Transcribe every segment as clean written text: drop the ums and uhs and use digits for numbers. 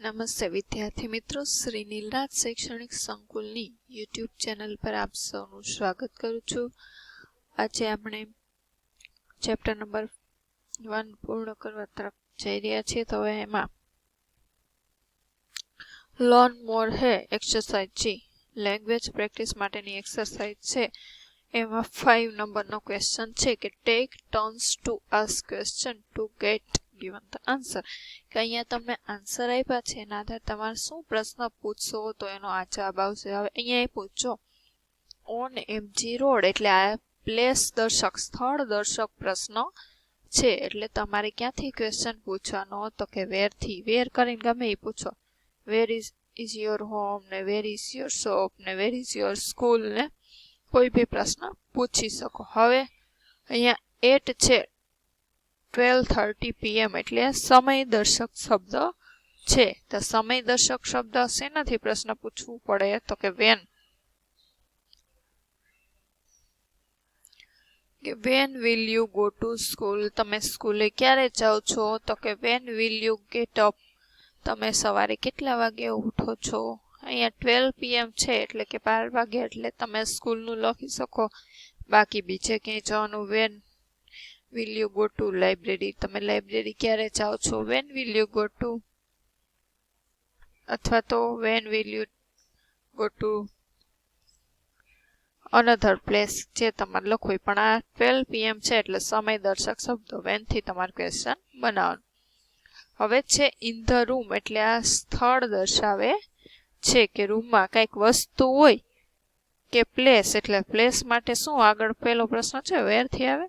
નમસ્તે વિદ્યાર્થી મિત્રો, શ્રી નીલરાજ શૈક્ષણિક સંકુલની યુટ્યુબ ચેનલ પર આપ સૌનું સ્વાગત કરું છું. આજે આપણે ચેપ્ટર નંબર 1 પૂર્ણ કરવા તરફ જઈ રહ્યા છીએ. તો એમાં લર્ન મોર હે એક્સરસાઇઝ જી લેંગ્વેજ પ્રેક્ટિસ માટેની એક્સરસાઇઝ છે. એમાં 5 નંબરનો ક્વેશ્ચન છે કે take turns to ask question to get given the answer. કે અહીંયા તમને આન્સર આપ્યા છે એના આધારે તમારે શું પ્રશ્ન પૂછશો તો એનો આ જવાબ આવશે. હવે અહીંયા એ પૂછજો ઓન એમજી રોડ, એટલે આ પ્લેસ દર્શક, સ્થળ દર્શક પ્રશ્ન છે. એટલે તમારે ક્યાંથી ક્વેશ્ચન પૂછવાનો તો કે વેર થી. વેર કરીને ગમે એ પૂછો. વેર ઇઝ યોર હોમ ને વેર ઇઝ યોર શોપ ને વેર ઇઝ યોર સ્કૂલ ને કોઈ બી પ્રશ્ન પૂછી શકો. હવે અહીંયા 8 છે 12:30 PM, એટલે સમય દર્શક શબ્દ છે. તો સમય દર્શક શબ્દ શેનાથી પ્રશ્ન પૂછવું પડે તો કે when. When will you go to school, તમે સ્કૂલે ક્યારે જાઓ છો તો કે when will you get up, તમે સવારે કેટલા વાગે ઉઠો છો. અહીંયા 12 PM છે એટલે કે 12 વાગે, એટલે તમે સ્કૂલનું લખી શકો. બાકી બીજે ક્યાંય જવાનું van will you go two library, તમે લાઇબ્રેરી ક્યારે જાઓ છો. Van will you go two, અથવા તો van will you go to another place, જે તમારે લખવું. પણ આ 12 PM છે એટલે સમય દર્શક શબ્દો વેનથી તમારે ક્વેશ્ચન બનાવવાનું. હવે છે ઇન ધ રૂમ, એટલે આ સ્થળ દર્શાવે છે કે રૂમમાં કંઈક વસ્તુ હોય કે પ્લેસ, એટલે પ્લેસ માટે શું આગળ પહેલો પ્રશ્ન છે વેરથી આવે.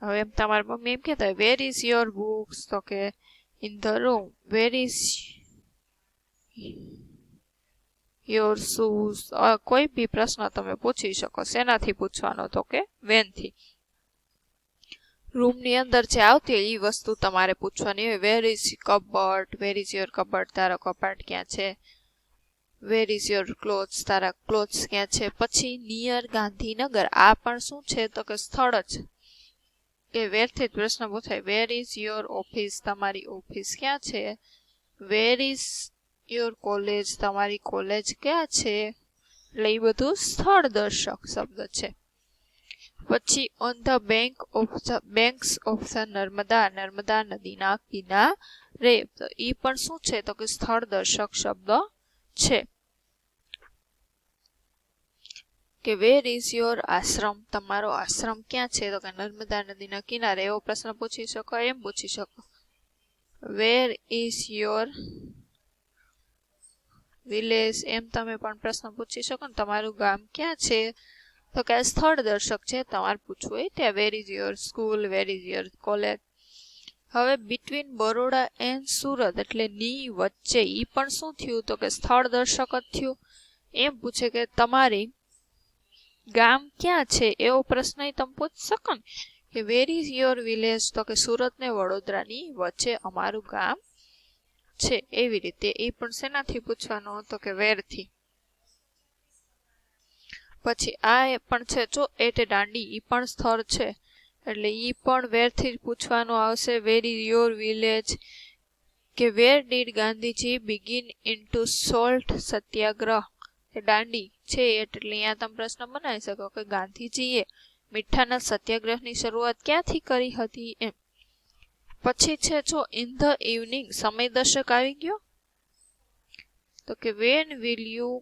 હવે એમ તમારી મમ્મી એમ કહેતા હોય વેર ઇઝ યોર બુક્સ તો કે in the room. Wear is your shoes, કોઈ બી પ્રશ્ન તમે પૂછી શકો. શેનાથી પૂછવાનો તો કે વેનથી. રૂમની અંદર જે આવતી હોય એ વસ્તુ તમારે પૂછવાની હોય. Where is cupboard, wear is your cupboard, તારો કબાટ ક્યાં છે. વેર ઇઝ યોર ક્લોથ્સ, તારા ક્લોથ્સ ક્યાં છે. પછી નિયર ગાંધીનગર, આ પણ શું છે તો કે સ્થળ જ કે વેરથી જ પ્રશ્ન પૂછાય. વેર ઇઝ યોર ઓફિસ, તમારી ઓફિસ ક્યાં છે. વેર ઇઝ યોર કોલેજ, તમારી કોલેજ ક્યાં છે. એટલે એ બધું સ્થળ દર્શક શબ્દ છે. પછી on the banks of the Narmada, Narmada નદીના કિનારે, તો એ પણ શું છે તો કે સ્થળ દર્શક શબ્દ છે. કે વેર ઇઝ યોર આશ્રમ, તમારો આશ્રમ ક્યાં છે તો કે નર્મદા નદીના કિનારે. એવો પ્રશ્ન પૂછી શકો, એમ પૂછી શકો. વેર ઇઝ યોર વિલેજ, એમ તમે પણ પ્રશ્ન પૂછી શકો ને. તમારું ગામ ક્યાં છે તો કે સ્થળ દર્શક છે, તમારે પૂછવું હોય ત્યાં. વેર is your school, wear is your college. હવે બિટવીન બરોડા એન્ડ સુરત, એટલે ની વચ્ચે, ઈ પણ શું થયું તો કે સ્થળ દર્શક જ થયું. એમ પૂછે કે તમારી ગામ ક્યાં છે, એવો પ્રશ્ન તમે પૂછી શકો ને. કે વેર ઇઝ યોર વિલેજ તો કે સુરત ને વડોદરાની વચ્ચે અમારું ગામ છે. એવી રીતે એ પણ શેનાથી પૂછવાનું તો કે વેરથી. પછી આ પણ છે જો એટ દાંડી, ઈ પણ સ્થળ છે એટલે ઈ પણ વેરથી જ પૂછવાનું આવશે. Where is your village. કે where did Gandhiji begin into salt satyagraha, Dandi છે એટલે અહીંયા તમે પ્રશ્ન બનાવી શકો કે ગાંધીજીએ મીઠાના સત્યાગ્રહની શરૂઆત ક્યાંથી કરી હતી એમ. પછી છે જો ઇન ધ ઇવનિંગ, સમય દર્શક આવી ગયો તો કે when will you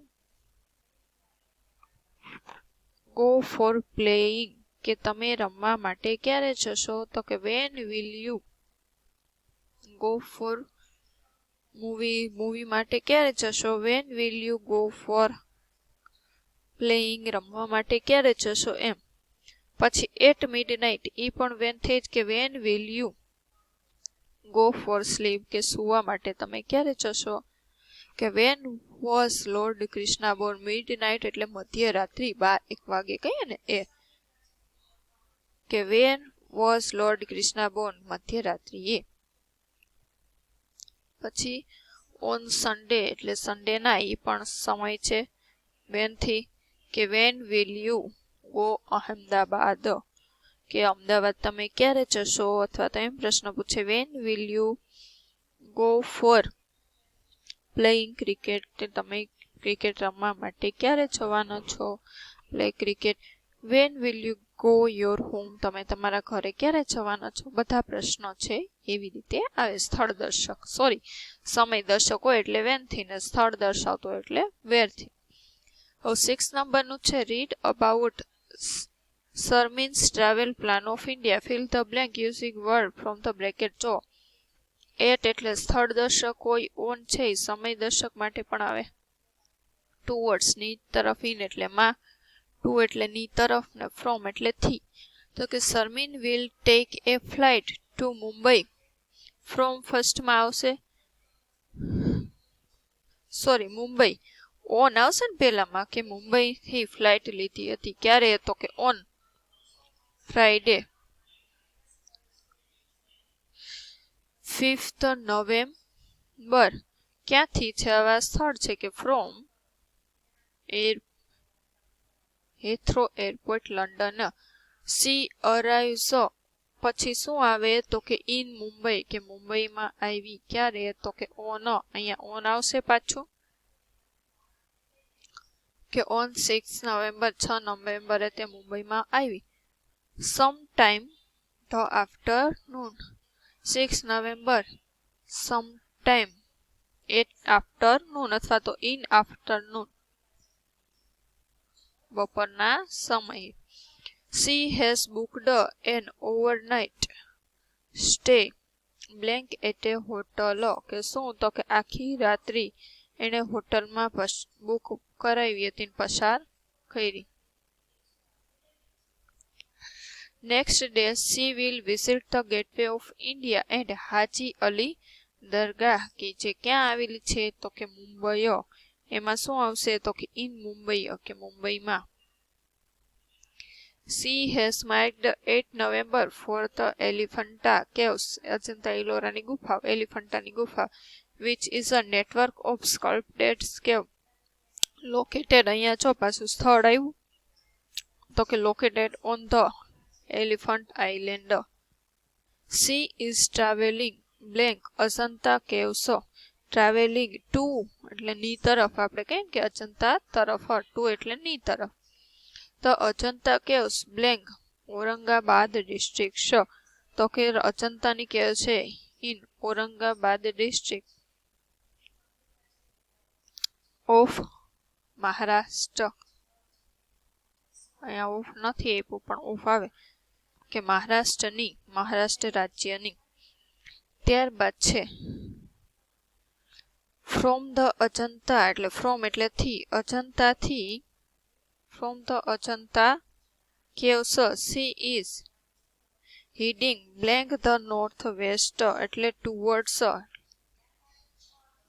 go four playing, કે તમે રમવા માટે ક્યારે જશો તો કે when will you go four movie માટે ક્યારે જશો. Van will you go four playing, રમવા માટે ક્યારે જશો એમ. પછી એટ મિડનાઇટ, ઈ પણ વેન થઈ જ કે when will you go for sleep, કે સુવા માટે તમે ક્યારે જશો. કે when was lord Krishna born, midnight એટલે મધ્યરાત્રિ, 12-1 વાગે કહીએ ને એ. કે when was lord Krishna born, મધ્યરાત્રિ એ. પછી ઓન સન્ડે, એટલે સન્ડે ના, એ પણ સમય છે વેનથી. કે when will you go Ahmedabad, કે અમદાવાદ તમે ક્યારે જશો. અથવા તો એમ પ્રશ્ન પૂછે van will you go four playing cricket, કે તમે ક્રિકેટ રમવા માટે ક્યારે જવાના છો, play cricket. Van will you go your home, તમે તમારા ઘરે ક્યારે જવાના છો. બધા પ્રશ્નો છે એવી રીતે આવે. સ્થળ દર્શક, સોરી, સમય દર્શક હોય એટલે વેન થી, ને સ્થળ દર્શાવતો હોય એટલે વેર થી. હવે 6 નંબરનું છે read about Sarmin's travel plan of India. Fill the blank using word from the bracket. જો એટ એટલે સ્થળ દર્શક હોય, ઓન છે એ સમય દર્શક માટે પણ આવે. ટુવર્ડ્સ ની તરફ, ઇન એટલે માં, ટુ એટલે ની તરફ, ને ફ્રોમ એટલે થી. તો કે Sarmin will take a flight to Mumbai. From ફર્સ્ટમાં આવશે, સોરી, મુંબઈ. ઓન આવશે ને પેલામાં, કે મુંબઈ થી ફ્લાઇટ લીધી હતી. ક્યારે? તો કે ઓન ફ્રાઈડે. 5th November. ક્યાંથી છે? આવા સ્થળ છે કે from Heathrow airport, London. She arrives, પછી શું આવે? તો કે ઇન મુંબઈ, કે મુંબઈમાં આવી. ક્યારે? તો કે ઓન, અહીંયા ઓન આવશે પાછું, કે ઓન 6 નવેમ્બર, 6 નવેમ્બરે તે મુંબઈમાં આવી. Some time the afternoon, 6 November, some time at afternoon, અથવા તો ઇન આફ્ટરનૂન, બપોરના સમયે. She has booked an overnight stay blank at a hotel, કે શું? તો કે આખી રાત્રિ એને હોટલમાં બુક કરાવી હતી, પસાર કરી. Next day she will visit the gateway of India and હાજી અલી દરગાહ, કે જે ક્યાં આવેલી છે? તો કે મુંબઈ. એમાં શું આવશે? તો કે ઇન મુંબઈ, કે મુંબઈમાં. She has marked 8 November for the Elephanta caves, Ajanta ઇલોરાની ગુફા, એલિફન્ટાની ગુફા, which is a network of sculpted cave. Located, અહીંયા જો પાછું સ્થળ આવ્યું, તો કે located on the Elephant Island. She is travelling blank Ajanta caves, travelling to એટલે ની તરફ, આપણે કહીએ કે અજંતા તરફ, ટુ એટલે ની તરફ. The Ajanta caves blank Aurangabad district, તો કે અજંતાની કેવ છે in Aurangabad district of Maharashtra. અહીંયા ઓફ નથી આપ્યું, પણ ઓફ આવે, કે મહારાષ્ટ્રની, મહારાષ્ટ્ર રાજ્યની. ત્યારબાદ છે ફ્રોમ ધ અજંતા, એટલે ફ્રોમ એટલે થી, અજંતાથી, from the Ajanta caves she is heading blank the north west, એટલે ટુવર્ડ્સ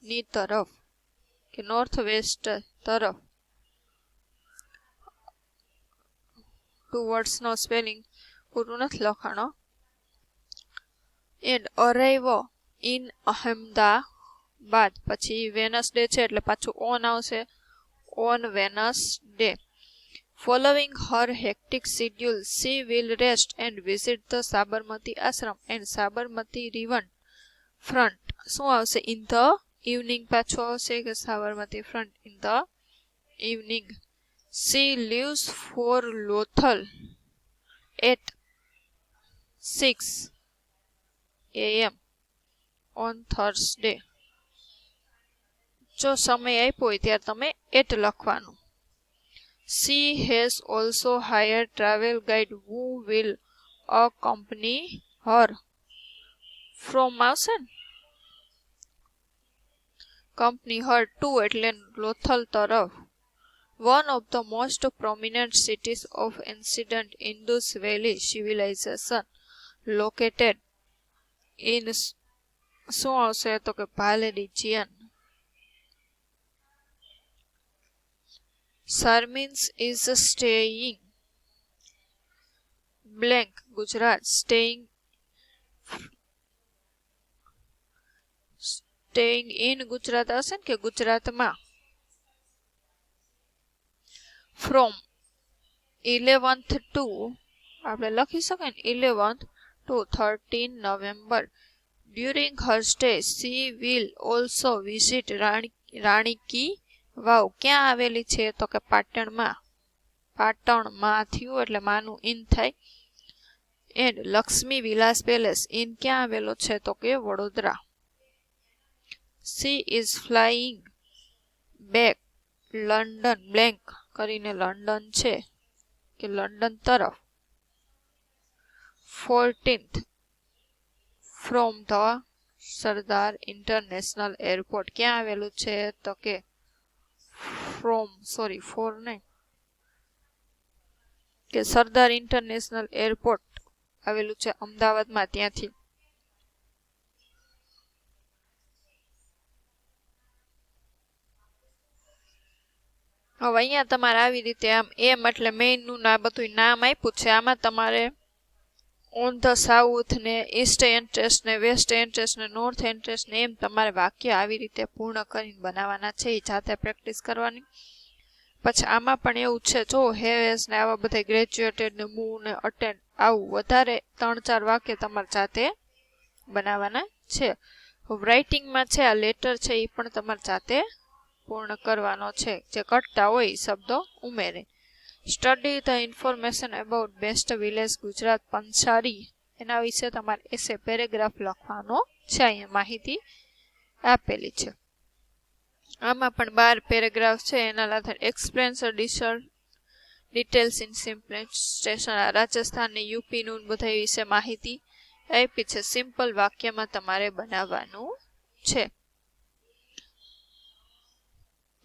ની તરફ, કે નોર્થ વેસ્ટ તરફ. ટુવર્ડ્સ નો સ્પેલિંગ પૂરું નથી લખાણો. એન્ડ અરાઈવ ઇન અહેમદાબાદ, પછી વેનસડે છે એટલે પાછું ઓન આવશે, on Wednesday. Following her hectic schedule she will rest and visit the Sabarmati ashram and Sabarmati river front. શું આવશે? ઇન ધ ઇવનિંગ પાછું આવશે, કે Sabarmati front in the evening. She leaves for Lothal at 6 AM on Thursday. જો સમય આપ્યો હોય ત્યારે તમે એટ લખવાનું. She has also hire travel guide who will accompany her. From આવશે ને, કંપની હર ટુ એટલે લોથલ તરફ. One of the most prominent cities of ancient Indus Valley civilization located in શું આવશે? તો કે ભાલ region. Sarmins is staying blank Gujarat, staying in Gujarat હશે ને, કે ગુજરાતમાં. ફ્રોમ 11th to, આપણે લખી શકાય ને, 11th to 13 November During her stay, she will also visit Rani ki Vav. ક્યાં આવેલી છે? તો કે પાટણમાં. પાટણમાં થયું એટલે માનું ઇન થાય. And Lakshmi Vilas palace in ક્યાં આવેલો છે? તો કે Vadodara. She is flying back London blank કરીને લંડન છે કે લંડન તરફ 14th from the Sardar international airport. ક્યાં આવેલું છે? તો કે કે સરદાર ઇન્ટરનેશનલ એરપોર્ટ આવેલું છે અમદાવાદમાં, ત્યાંથી. હવે અહીંયા તમારે આવી રીતે આમ એમ એટલે મેઇનનું ના બધું નામ આપ્યું છે. આમાં તમારે ઓન ધ સાઉથ ને ઈસ્ટ એન્ટ્રેસ ને વેસ્ટ એન્ટ્રેસ ને નોર્થ એન્ટ્રેસ ને એમ તમારે વાક્ય આવી રીતે પૂર્ણ કરીને બનાવવાના છે. એ જાતે પ્રેક્ટિસ કરવાની. પછી આમાં પણ એવું છે, જો હેવેસ ને આવા બધા ગ્રેજ્યુએટેડ ને મૂ ને અટેન્ડ આવું વધારે 3-4 વાક્ય તમારે જાતે બનાવવાના છે. રાઇટિંગમાં છે આ લેટર છે એ પણ તમારે જાતે પૂર્ણ કરવાનો છે. જે કટતા હોય એ શબ્દો ઉમેરે. Study the information about best village Gujarat Pansari. એના વિશે તમારે એસે પેરેગ્રાફ લખવાનો છે. અહીંયા માહિતી આપેલી છે. આમાં પણ 12 પેરેગ્રાફ છે. એના આધારે explains details in simple station. Rajasthan ને યુપીનું બધા વિશે માહિતી આપી છે. સિમ્પલ વાક્યમાં તમારે બનાવવાનું છે.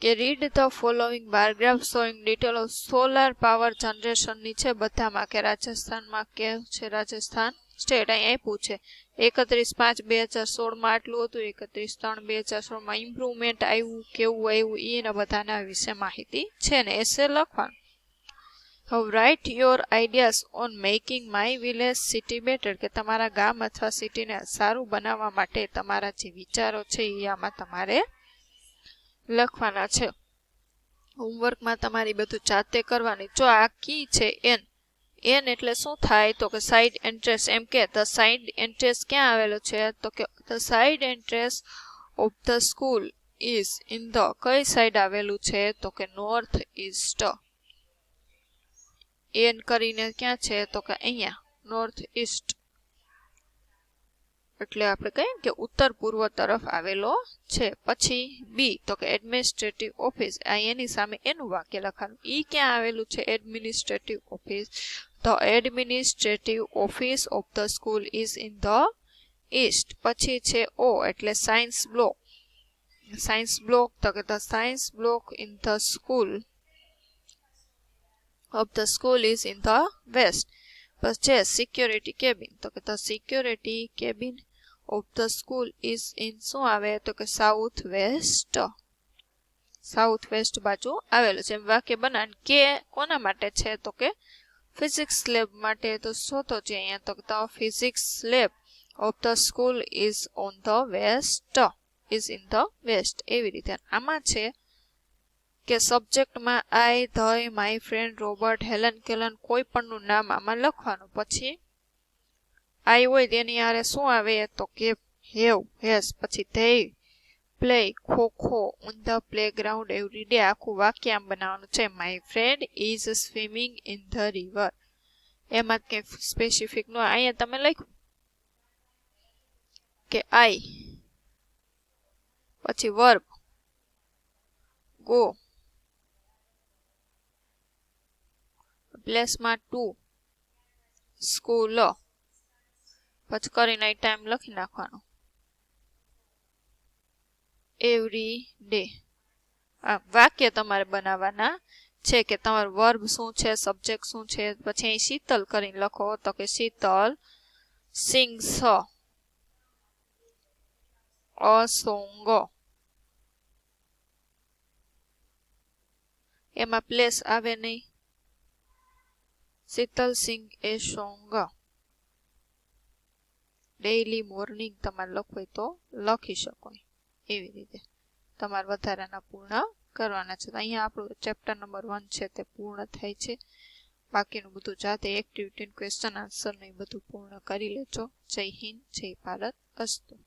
કે read the following bar graph showing detail of solar power જનરેશનની છે બધામાં. કે રાજસ્થાનમાં કે છે રાજસ્થાન સ્ટેટ અહીં આપ્યું છે. 31/5/2016 આટલું હતું. 31/3/2016 ઇમ્પ્રુવમેન્ટ આવ્યું, કેવું આવ્યું એના બધાના વિશે માહિતી છે ને એસે લખવાનું. હવે write your ideas on making my village city better. કે તમારા ગામ અથવા સિટીને સારું બનાવવા માટે તમારા જે વિચારો છે એ આમાં તમારે લખવાના છે. હોમવર્કમાં તમારી બધું જાતે કરવાની. જો આ કી છે એન એટલે શું થાય? તો કે સાઇડ એન્ટ્રેસ. એમ કે ધ સાઇડ એન્ટ્રેસ ક્યાં આવેલો છે? તો કે the side entrance of the school is in the કઈ સાઈડ આવેલું છે? તો કે નોર્થ ઈસ્ટ. એન કરીને ક્યાં છે? તો કે અહીંયા નોર્થ ઈસ્ટ એટલે આપણે કહીએ કે ઉત્તર પૂર્વ તરફ આવેલો છે. પછી બી તો કે એડમિનિસ્ટ્રેટિવ ઓફિસ. આ એની સામે એનું વાક્ય લખવાનું. ઈ ક્યાં આવેલું છે? Administrative office. The administrative office of the school is in the East. પછી છે ઓ એટલે સાયન્સ બ્લોક. સાયન્સ બ્લોક તો કે the science block in the school of the school is in the west. પછી છે સિક્યોરિટી કેબિન. તો કે the security cabin of the school is in શું આવે? તો કે સાઉથ વેસ્ટ. સાઉથ વેસ્ટ બાજુ આવેલું છે. વાક્ય બનાવીને કે કોના માટે છે? તો કે ફિઝિક્સ લેબ માટે. તો શોધો છે અહીંયા. તો the physics lab of the school is on the west. Is in the west. એવી રીતે આમાં છે કે સબ્જેક્ટમાં I, they, my friend, Robert, Helen, Kellen કોઈ પણનું નામ આમાં લખવાનું. પછી આઈ હોય તેની આરે શું આવે? તો કે હેવ, હેસ. પછી they play kho on the playground every day. આખું વાક્ય આમ બનાવવાનું છે. My friend is swimming in the river. એમાં કંઈ સ્પેસિફિક નો. અહીંયા તમે લખ્યું કે આઈ, પછી વર્બ ગો, પ્લેસમાં ટુ, સ્કૂલ, પછી કરીને ટાઈમ લખી નાખવાનો. Every day. આ વાક્ય તમારે બનાવવાના છે કે તમારું વર્બ શું છે, સબ્જેક્ટ શું છે. પછી અહીં શીતલ કરીને લખો. તો કે શીતલ સિંગ્સ અ સોંગ. એમાં પ્લેસ આવે નહીં. શીતલ સિંગ એ સોંગ. ડેઈલી મોર્નિંગ તમારે લખવું તો લખી શકો. એવી રીતે તમારે વધારાના પૂર્ણ કરવાના છે. અહીંયા આપણું ચેપ્ટર નંબર 1 છે તે પૂર્ણ થાય છે. બાકીનું બધું જાતે એક્ટિવિટી ક્વેશ્ચન આન્સર ને બધું પૂર્ણ કરી લેજો. જય હિન્દ, જય ભારત. અસ્તુ.